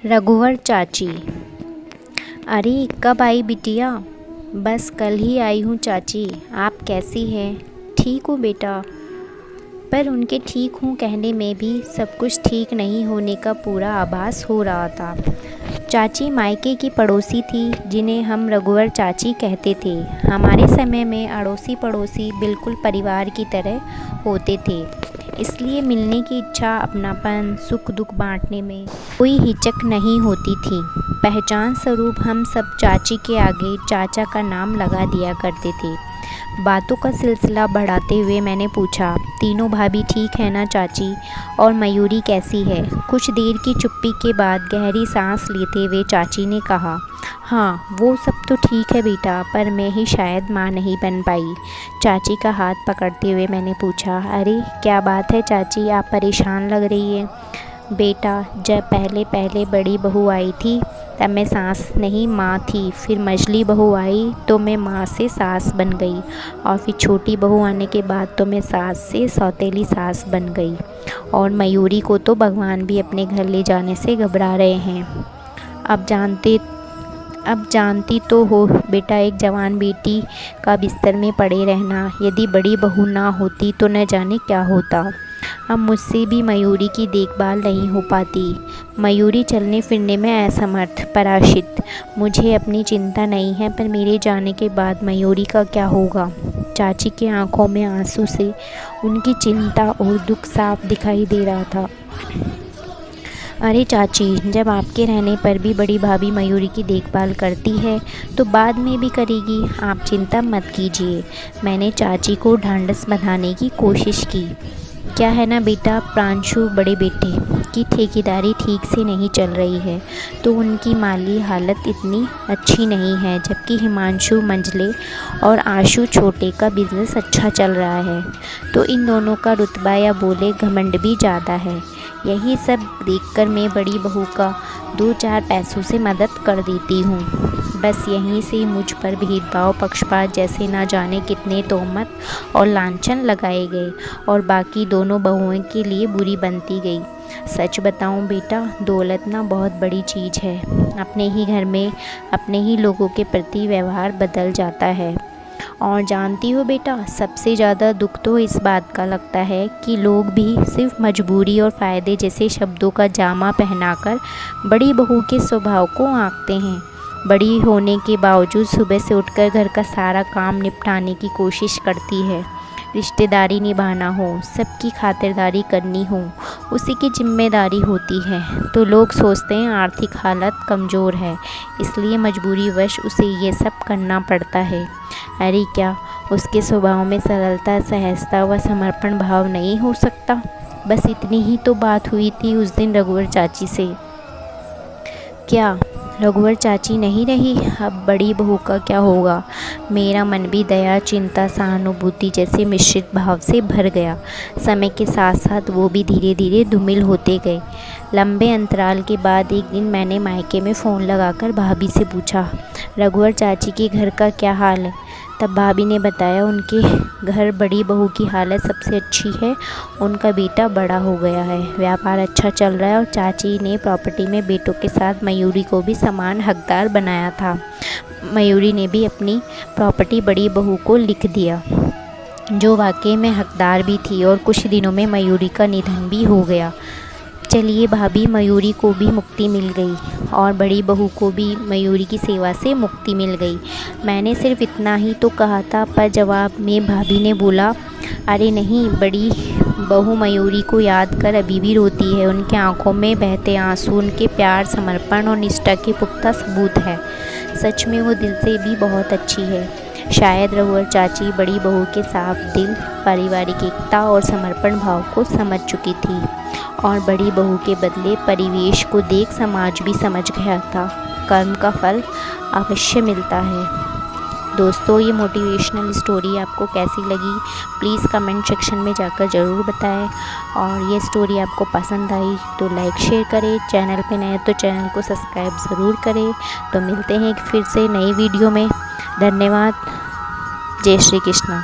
रघुवर चाची। अरे कब आई बिटिया? बस कल ही आई हूँ चाची। आप कैसी हैं? ठीक हूँ बेटा। पर उनके ठीक हूँ कहने में भी सब कुछ ठीक नहीं होने का पूरा आभास हो रहा था। चाची मायके की पड़ोसी थी जिन्हें हम रघुवर चाची कहते थे। हमारे समय में अड़ोसी पड़ोसी बिल्कुल परिवार की तरह होते थे, इसलिए मिलने की इच्छा, अपनापन, सुख दुख बांटने में कोई हिचक नहीं होती थी। पहचान स्वरूप हम सब चाची के आगे चाचा का नाम लगा दिया करते थे। बातों का सिलसिला बढ़ाते हुए मैंने पूछा, तीनों भाभी ठीक है ना चाची? और मयूरी कैसी है? कुछ देर की चुप्पी के बाद गहरी सांस लेते हुए चाची ने कहा, हाँ वो सब तो ठीक है बेटा, पर मैं ही शायद माँ नहीं बन पाई। चाची का हाथ पकड़ते हुए मैंने पूछा, अरे क्या बात है चाची, आप परेशान लग रही है। बेटा जब पहले बड़ी बहू आई थी तब मैं सास नहीं माँ थी, फिर मझली बहू आई तो मैं माँ से सास बन गई, और फिर छोटी बहू आने के बाद तो मैं सास से सौतेली सास बन गई। और मयूरी को तो भगवान भी अपने घर ले जाने से घबरा रहे हैं। अब जानती तो हो बेटा, एक जवान बेटी का बिस्तर में पड़े रहना, यदि बड़ी बहू ना होती तो न जाने क्या होता। अब मुझसे भी मयूरी की देखभाल नहीं हो पाती। मयूरी चलने फिरने में असमर्थ, पराश्रित। मुझे अपनी चिंता नहीं है, पर मेरे जाने के बाद मयूरी का क्या होगा? चाची की आंखों में आंसू से उनकी चिंता और दुख साफ दिखाई दे रहा था। अरे चाची, जब आपके रहने पर भी बड़ी भाभी मयूरी की देखभाल करती है तो बाद में भी करेगी, आप चिंता मत कीजिए। मैंने चाची को ढांढस बंधाने की कोशिश की। क्या है ना बेटा, प्रांशु बड़े बेटे की ठेकेदारी ठीक से नहीं चल रही है, तो उनकी माली हालत इतनी अच्छी नहीं है, जबकि हिमांशु मंझले और आशु छोटे का बिज़नेस अच्छा चल रहा है, तो इन दोनों का रुतबा या बोले घमंड भी ज़्यादा है। यही सब देखकर मैं बड़ी बहू का 2-4 पैसों से मदद कर देती हूँ। बस यहीं से मुझ पर भेदभाव, पक्षपात जैसे ना जाने कितने तोहमत और लांछन लगाए गए, और बाकी दोनों बहुओं के लिए बुरी बनती गई। सच बताऊं बेटा, दौलत ना बहुत बड़ी चीज़ है। अपने ही घर में अपने ही लोगों के प्रति व्यवहार बदल जाता है। और जानती हो बेटा, सबसे ज़्यादा दुख तो इस बात का लगता है कि लोग भी सिर्फ मजबूरी और फ़ायदे जैसे शब्दों का जामा पहनाकर बड़ी बहू के स्वभाव को आंकते हैं। बड़ी होने के बावजूद सुबह से उठकर घर का सारा काम निपटाने की कोशिश करती है। रिश्तेदारी निभाना हो, सबकी खातिरदारी करनी हो, उसी की जिम्मेदारी होती है। तो लोग सोचते हैं आर्थिक हालत कमज़ोर है, इसलिए मजबूरीवश उसे ये सब करना पड़ता है। अरे क्या उसके स्वभाव में सरलता, सहजता व समर्पण भाव नहीं हो सकता? बस इतनी ही तो बात हुई थी उस दिन रघुवर चाची से। क्या रघुवर चाची नहीं रही? अब बड़ी बहू का क्या होगा? मेरा मन भी दया, चिंता, सहानुभूति जैसे मिश्रित भाव से भर गया। समय के साथ साथ वो भी धीरे धीरे धूमिल होते गए। लंबे अंतराल के बाद एक दिन मैंने मायके में फ़ोन लगाकर भाभी से पूछा, रघुवर चाची के घर का क्या हाल है? तब भाभी ने बताया, उनके घर बड़ी बहू की हालत सबसे अच्छी है। उनका बेटा बड़ा हो गया है, व्यापार अच्छा चल रहा है, और चाची ने प्रॉपर्टी में बेटों के साथ मयूरी को भी समान हकदार बनाया था। मयूरी ने भी अपनी प्रॉपर्टी बड़ी बहू को लिख दिया, जो वाकई में हकदार भी थी, और कुछ दिनों में मयूरी का निधन भी हो गया। चलिए भाभी, मयूरी को भी मुक्ति मिल गई और बड़ी बहू को भी मयूरी की सेवा से मुक्ति मिल गई। मैंने सिर्फ इतना ही तो कहा था, पर जवाब में भाभी ने बोला, अरे नहीं, बड़ी बहू मयूरी को याद कर अभी भी रोती है। उनकी आंखों में बहते आंसू उनके प्यार, समर्पण और निष्ठा के पुख्ता सबूत है। सच में वो दिल से भी बहुत अच्छी है। शायद रघुवर चाची बड़ी बहू के साफ दिल, पारिवारिक एकता और समर्पण भाव को समझ चुकी थी, और बड़ी बहू के बदले परिवेश को देख समाज भी समझ गया था, कर्म का फल अवश्य मिलता है। दोस्तों, ये मोटिवेशनल स्टोरी आपको कैसी लगी प्लीज़ कमेंट सेक्शन में जाकर ज़रूर बताएं, और ये स्टोरी आपको पसंद आई तो लाइक शेयर करें, चैनल पे नए तो चैनल को सब्सक्राइब ज़रूर करें। तो मिलते हैं फिर से नई वीडियो में। धन्यवाद। जय श्री कृष्ण।